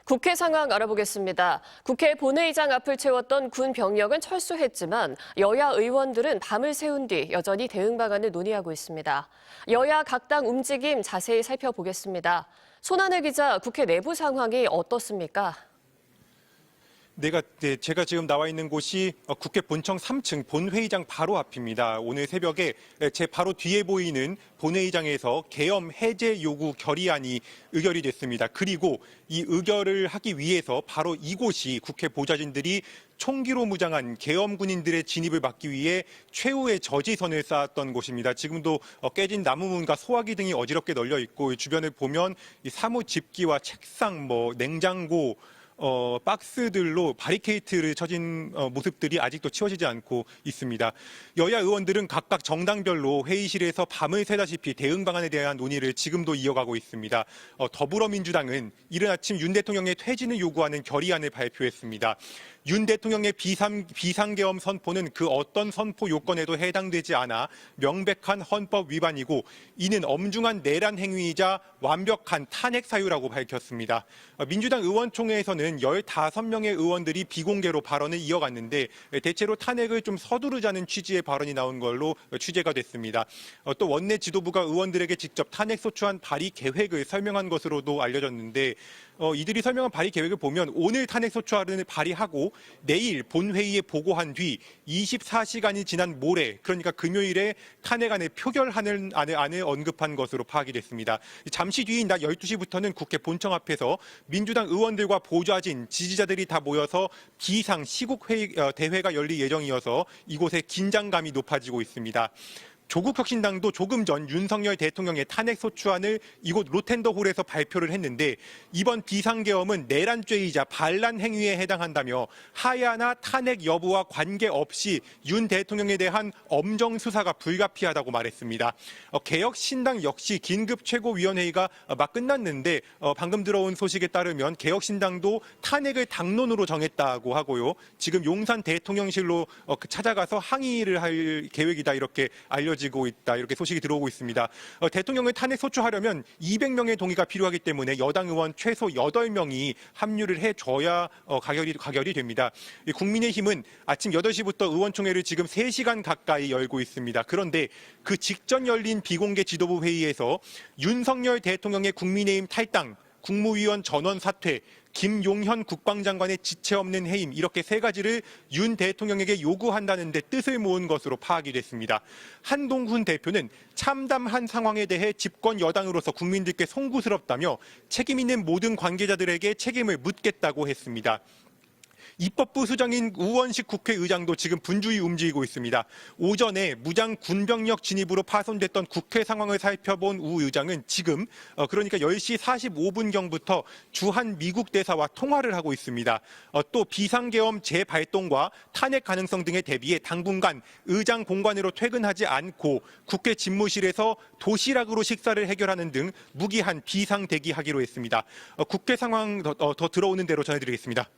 국회 상황 알아보겠습니다. 국회 본회의장 앞을 채웠던 군 병력은 철수했지만 여야 의원들은 밤을 새운 뒤 여전히 대응 방안을 논의하고 있습니다. 여야 각 당 움직임 자세히 살펴보겠습니다. 손한혜 기자, 국회 내부 상황이 어떻습니까? 제가 지금 나와 있는 곳이 국회 본청 3층 본회의장 바로 앞입니다. 오늘 새벽에 제 바로 뒤에 보이는 본회의장에서 계엄 해제 요구 결의안이 의결이 됐습니다. 그리고 이 의결을 하기 위해서 바로 이곳이 국회 보좌진들이 총기로 무장한 계엄 군인들의 진입을 막기 위해 최후의 저지선을 쌓았던 곳입니다. 지금도 깨진 나무문과 소화기 등이 어지럽게 널려 있고 주변을 보면 이 사무 집기와 책상, 냉장고, 박스들로 바리케이트를 쳐진 모습들이 아직도 치워지지 않고 있습니다. 여야 의원들은 각각 정당별로 회의실에서 밤을 새다시피 대응 방안에 대한 논의를 지금도 이어가고 있습니다. 더불어민주당은 이른 아침 윤 대통령의 퇴진을 요구하는 결의안을 발표했습니다. 윤 대통령의 비상계엄 선포는 그 어떤 선포 요건에도 해당되지 않아 명백한 헌법 위반이고 이는 엄중한 내란 행위이자 완벽한 탄핵 사유라고 밝혔습니다. 민주당 의원총회에서는 15명의 의원들이 비공개로 발언을 이어갔는데 대체로 탄핵을 좀 서두르자는 취지의 발언이 나온 걸로 취재가 됐습니다. 또 원내 지도부가 의원들에게 직접 탄핵 소추안 발의 계획을 설명한 것으로도 알려졌는데 이들이 설명한 발의 계획을 보면 오늘 탄핵 소추안을 발의하고 내일 본회의에 보고한 뒤 24시간이 지난 모레, 그러니까 금요일에 탄핵안을 표결하는 안을 언급한 것으로 파악이 됐습니다. 잠시 뒤인 낮 12시부터는 국회 본청 앞에서 민주당 의원들과 보좌진, 지지자들이 다 모여서 비상 시국회의 대회가 열릴 예정이어서 이곳에 긴장감이 높아지고 있습니다. 조국혁신당도 조금 전 윤석열 대통령의 탄핵 소추안을 이곳 로텐더홀에서 발표를 했는데 이번 비상계엄은 내란죄이자 반란 행위에 해당한다며 하야나 탄핵 여부와 관계없이 윤 대통령에 대한 엄정 수사가 불가피하다고 말했습니다. 개혁신당 역시 긴급 최고위원회의가 막 끝났는데 방금 들어온 소식에 따르면 개혁신당도 탄핵을 당론으로 정했다고 하고요. 지금 용산 대통령실로 찾아가서 항의를 할 계획이다 이렇게 알려지고 있다. 이렇게 소식이 들어오고 있습니다. 대통령을 탄핵 소추하려면 200명의 동의가 필요하기 때문에 여당 의원 최소 8명이 합류를 해줘야 가결이 됩니다. 국민의힘은 아침 8시부터 의원총회를 지금 3시간 가까이 열고 있습니다. 그런데 그 직전 열린 비공개 지도부 회의에서 윤석열 대통령의 국민의힘 탈당, 국무위원 전원 사퇴, 김용현 국방장관의 지체 없는 해임 이렇게 세 가지를 윤 대통령에게 요구한다는 데 뜻을 모은 것으로 파악이 됐습니다. 한동훈 대표는 참담한 상황에 대해 집권 여당으로서 국민들께 송구스럽다며 책임 있는 모든 관계자들에게 책임을 묻겠다고 했습니다. 입법부 수장인 우원식 국회의장도 지금 분주히 움직이고 있습니다. 오전에 무장 군병력 진입으로 파손됐던 국회 상황을 살펴본 우 의장은 지금 그러니까 10시 45분경부터 주한 미국 대사와 통화를 하고 있습니다. 또 비상계엄 재발동과 탄핵 가능성 등에 대비해 당분간 의장 공관으로 퇴근하지 않고 국회 집무실에서 도시락으로 식사를 해결하는 등 무기한 비상 대기하기로 했습니다. 국회 상황 더 들어오는 대로 전해드리겠습니다.